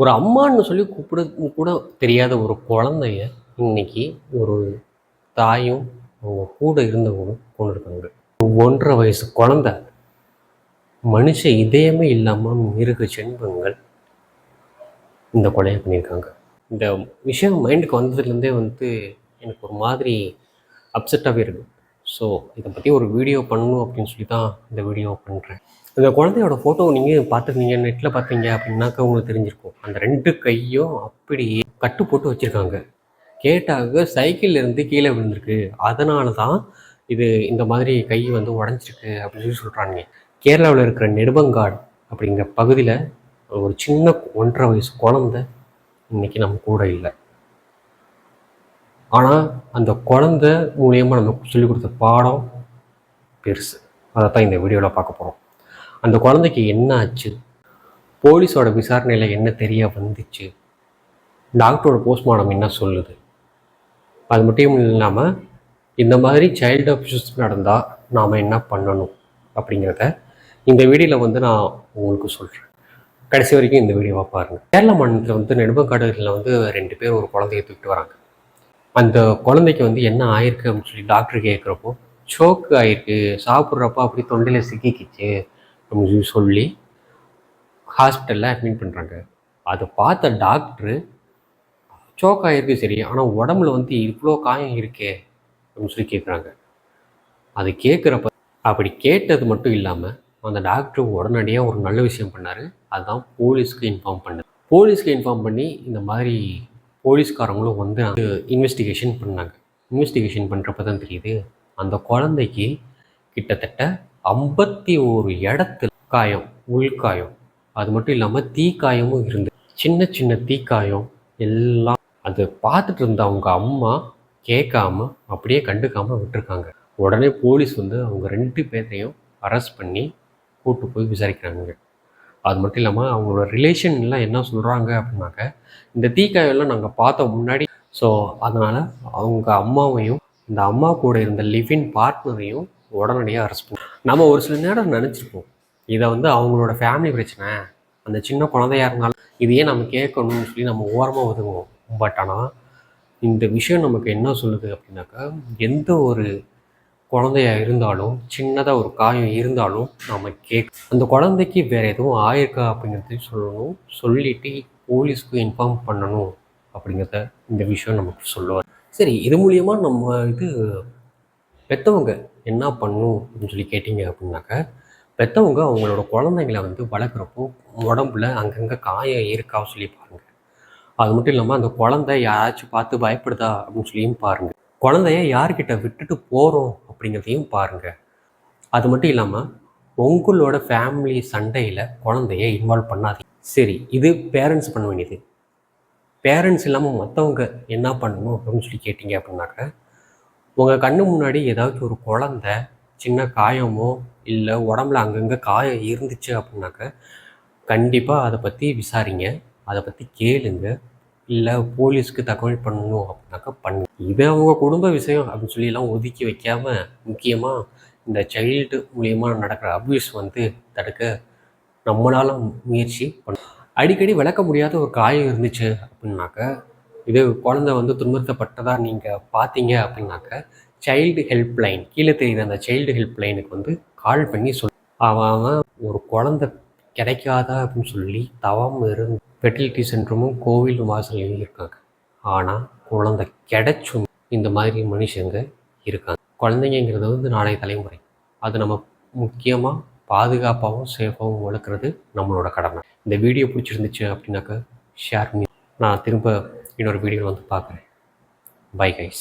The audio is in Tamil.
ஒரு அம்மான்னு சொல்லி கூப்பிட கூட தெரியாத ஒரு குழந்தைய இன்னைக்கு ஒரு தாயும் அவங்க கூட இருந்தவங்களும் கொண்டு இருக்காங்க. 1.5 வயசு குழந்தை, மனுஷ இதயமே இல்லாமல் மிருக செண்பங்கள் இந்த கொலையை பண்ணியிருக்காங்க. இந்த விஷயம் மைண்டுக்கு வந்ததுலேருந்தே எனக்கு ஒரு மாதிரி அப்செட்டாகவே இருக்குது. ஸோ இதை பற்றி ஒரு வீடியோ பண்ணணும் அப்படின்னு சொல்லி தான் இந்த வீடியோ பண்ணுறேன். இந்த குழந்தையோட ஃபோட்டோ நீங்கள் பார்த்துருந்தீங்க, நெட்டில் பார்த்தீங்க அப்படின்னாக்கா உங்களுக்கு தெரிஞ்சிருக்கும். அந்த 2 கையும் அப்படியே கட்டு போட்டு வச்சுருக்காங்க. கேட்டாக சைக்கிளில் இருந்து கீழே விழுந்திருக்கு, அதனால தான் இது இந்த மாதிரி கை உடஞ்சிருக்கு அப்படின்னு சொல்லி சொல்கிறாங்க. கேரளாவில் இருக்கிற நெடுமங்காடு அப்படிங்கிற பகுதியில் ஒரு சின்ன 1.5 வயசு குழந்தை இன்னைக்கு நம்ம கூட இல்லை. ஆனால் அந்த குழந்தை மூலியமாக நமக்கு சொல்லிக் கொடுத்த பாடம் பெருசு. அதை தான் இந்த வீடியோவில் பார்க்க போகிறோம். அந்த குழந்தைக்கு என்ன ஆச்சு, போலீஸோட விசாரணையில் என்ன தெரிய வந்துச்சு, டாக்டரோட போஸ்ட்மார்ட்டம் என்ன சொல்லுது, அது மட்டும் இல்லாமல் இந்த மாதிரி சைல்டு அப்யூஸ் நடந்தால் நாம் என்ன பண்ணணும் அப்படிங்கிறத இந்த வீடியோவில் நான் உங்களுக்கு சொல்கிறேன். கடைசி வரைக்கும் இந்த வீடியோவை பாருங்கள். கேரளா மாநிலத்தில் நெடுமங்காடுகளில் 2 பேர் ஒரு குழந்தைய தூக்கிட்டு வராங்க. அந்த குழந்தைக்கு என்ன ஆயிருக்கு அப்படின்னு சொல்லி டாக்டர் கேட்குறப்போ, சோக்கு ஆயிருக்கு, சாப்பிட்றப்போ அப்படி தொண்டையில் சிக்கிக்கிச்சு அப்படின்னு சொல்லி ஹாஸ்பிட்டலில் அட்மிட் பண்ணுறாங்க. அதை பார்த்த டாக்டரு, சோக் ஆயிருக்கு சரி, ஆனால் உடம்புல இவ்வளோ காயம் இருக்கே அப்படின்னு சொல்லி கேட்குறாங்க. அது கேட்குறப்ப அப்படி கேட்டது மட்டும் இல்லாமல் அந்த டாக்டர் உடனடியாக ஒரு நல்ல விஷயம் பண்ணார். அதுதான் போலீஸ்க்கு இன்ஃபார்ம் பண்ணது. போலீஸ்க்கு இன்ஃபார்ம் பண்ணி இந்த மாதிரி போலீஸ்காரங்களும் இன்வெஸ்டிகேஷன் பண்ணாங்க. இன்வெஸ்டிகேஷன் பண்ணுறப்ப தான் தெரியுது, அந்த குழந்தைக்கு கிட்டத்தட்ட 51 இடத்துல காயம், உள்காயம், அது மட்டும் இல்லாமல் தீக்காயமும் இருந்து, சின்ன சின்ன தீக்காயம் எல்லாம். அதை பார்த்துட்டு இருந்த அவங்க அம்மா கேட்காம அப்படியே கண்டுக்காமல் விட்டுருக்காங்க. உடனே போலீஸ் அவங்க 2 பேரையும் அரெஸ்ட் பண்ணி கூட்டு போய் விசாரிக்கிறாங்க. அது மட்டும் இல்லாமல் அவங்களோட ரிலேஷன்லாம் என்ன சொல்கிறாங்க அப்படின்னாக்க, இந்த தீக்காயெல்லாம் நாங்கள் பார்த்தோம் முன்னாடி. ஸோ அதனால் அவங்க அம்மாவையும் இந்த அம்மா கூட இருந்த லிவின் பார்ட்னரையும் உடனடியாக அரெஸ்ட் பண்ணோம். நம்ம ஒரு சில நேரம் நினச்சிருப்போம், இதை அவங்களோட ஃபேமிலி பிரச்சனை, அந்த சின்ன குழந்தையாக இருந்தாலும் இதையே நம்ம கேட்கணும்னு சொல்லி நம்ம ஓரமாக ஒதுங்குவோம். பட் ஆனால் இந்த விஷயம் நமக்கு என்ன சொல்லுது அப்படின்னாக்கா, எந்த ஒரு குழந்தையாக இருந்தாலும் சின்னதாக ஒரு காயம் இருந்தாலும் நம்ம அந்த குழந்தைக்கு வேறு எதுவும் ஆயிருக்கா அப்படிங்கிறதையும் சொல்லணும், சொல்லிவிட்டு போலீஸ்க்கு இன்ஃபார்ம் பண்ணணும் அப்படிங்கிறத இந்த விஷயம் நமக்கு சொல்லுவார். சரி, இது மூலியமாக நம்ம பெற்றவங்க என்ன பண்ணணும் அப்படின்னு சொல்லி கேட்டிங்க அப்படின்னாக்க, பெற்றவங்க அவங்களோட குழந்தைங்களை வளர்க்குறப்போ உடம்புல அங்கங்கே காயம் இருக்கா சொல்லி பாருங்கள். அது மட்டும் இல்லாமல் அந்த குழந்தை யாராச்சும் பார்த்து பயப்படுதா அப்படின்னு சொல்லியும் பாருங்கள். குழந்தைய யார்கிட்ட விட்டுட்டு போகிறோம் அப்படிங்கிறதையும் பாருங்கள். அது மட்டும் இல்லாமல் உங்களோட ஃபேமிலி சண்டையில் குழந்தைய இன்வால்வ் பண்ணாதீங்க. சரி, இது பேரண்ட்ஸ் பண்ண வேண்டியது. பேரண்ட்ஸ் இல்லாமல் மற்றவங்க என்ன பண்ணணும் அப்படின்னு சொல்லி கேட்டிங்க அப்படின்னாக்க, உங்கள் கண்ணு முன்னாடி ஏதாச்சும் ஒரு குழந்தை சின்ன காயமோ இல்லை உடம்புல அங்கங்கே காயம் இருந்துச்சு அப்படின்னாக்க கண்டிப்பாக அதை பற்றி விசாரிங்க, அதை பற்றி கேளுங்க. இல்லை போலீஸ்க்கு தகவல் பண்ணணும் அப்படின்னாக்கா பண்ணுங்க. இது அவங்க குடும்ப விஷயம் அப்படின்னு சொல்லிலாம் ஒதுக்கி வைக்காமல், முக்கியமாக இந்த சைல்டு மூலியமாக நடக்கிற அப்யூஸ் தடுக்க நம்மளால் முயற்சி பண்ணணும். அடிக்கடி விளக்க முடியாத ஒரு காயம் இருந்துச்சு அப்படின்னாக்க, இது குழந்தை துன்புறுத்தப்பட்டதாக நீங்கள் பார்த்தீங்க அப்படின்னாக்க, சைல்டு ஹெல்ப்லைன் கீழே தெரிகிற அந்த சைல்டு ஹெல்ப்லைனுக்கு கால் பண்ணி அவன் ஒரு குழந்தை கிடைக்காதா அப்படின்னு சொல்லி தவம் இருந்து ஃபெர்டிலிட்டி சென்டரும் கோவில் வாசல் எழுதியிருக்காங்க. ஆனால் குழந்தை கிடைச்சும் இந்த மாதிரி மனுஷங்க இருக்காங்க. குழந்தைங்கிறது நாளைய தலைமுறை. அது நம்ம முக்கியமாக பாதுகாப்பாகவும் சேஃபாகவும் வளர்க்குறது நம்மளோட கடமை. இந்த வீடியோ பிடிச்சிருந்துச்சு அப்படின்னாக்கா ஷேர் பண்ணி, நான் திரும்ப இன்னொரு வீடியோவில் பார்க்குறேன். Bye guys.